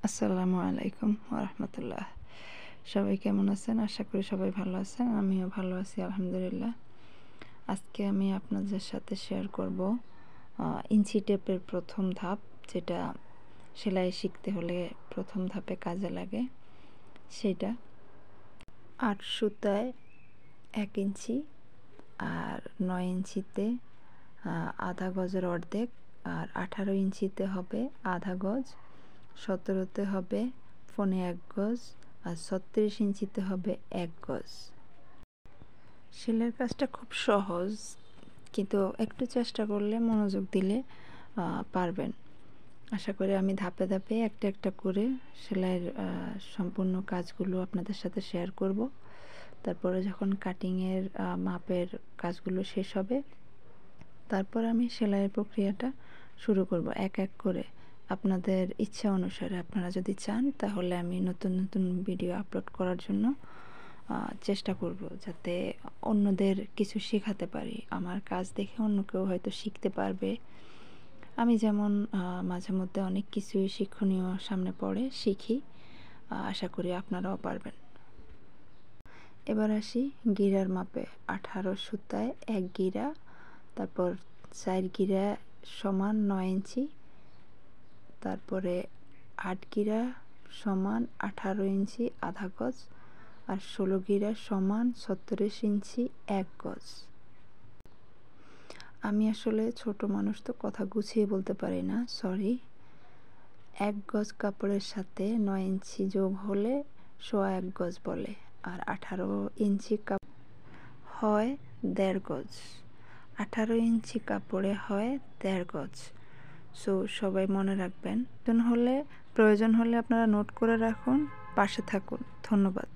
আসসালামু আলাইকুম ওয়া রাহমাতুল্লাহ। সবাই কেমন আছেন? আশা করি সবাই ভালো আছেন। আমিও ভালো আছি আলহামদুলিল্লাহ। আজকে আমি আপনাদের সাথে শেয়ার করব ইঞ্চি টেপের প্রথম ধাপ, যেটা সেলাই শিখতে হলে প্রথম ধাপে কাজে লাগে। সেটা 8 সুতায় 1 ইঞ্চি, আর 9 ইঞ্চিতে আধা গজের অর্ধেক, আর 18 ইঞ্চিতে হবে আধা গজ, 17তে হবে 1.25 গজ, আর 36 ইঞ্চিতে হবে 1 গজ। সেলাইয়ের কাজটা খুব সহজ, কিন্তু একটু চেষ্টা করলে, মনোযোগ দিলে পারবেন। আশা করি আমি ধাপে ধাপে একটা একটা করে সেলাইয়ের সম্পূর্ণ কাজগুলো আপনাদের সাথে শেয়ার করব। তারপরে যখন কাটিংয়ের মাপের কাজগুলো শেষ হবে, তারপর আমি সেলাইয়ের প্রক্রিয়াটা শুরু করব এক এক করে। আপনাদের ইচ্ছা অনুসারে আপনারা যদি চান, তাহলে আমি নতুন নতুন ভিডিও আপলোড করার জন্য চেষ্টা করব, যাতে অন্যদের কিছু শেখাতে পারি। আমার কাজ দেখে অন্য কেউ হয়তো শিখতে পারবে। আমি যেমন মাঝে মধ্যে অনেক কিছুই শিক্ষণীয় সামনে পড়ে শিখি, আশা করি আপনারাও পারবেন। এবার আসি গিরার মাপে। 18 সুতায় 1 গিরা, তারপর 4 গিরা সমান 9 ইঞ্চি, তারপরে 8 গিরা সমান 18 ইঞ্চি আধা গজ, আর 16 গিরা সমান 36 ইঞ্চি 1 গজ। আমি আসলে ছোট মানুষ, তো কথা গুছিয়ে বলতে পারি না, সরি। 1 গজ কাপড়ের সাথে 9 ইঞ্চি যোগ হলে 1.25 গজ বলে, আর 18 ইঞ্চি কাপড় হয় 1.5 গজ। 18 ইঞ্চি কাপড়ে হয় 1.5 গজ। সো সবাই মনে রাখবেন। প্রয়োজন হলে আপনারা নোট করে রাখুন, পাশে থাকুন। ধন্যবাদ।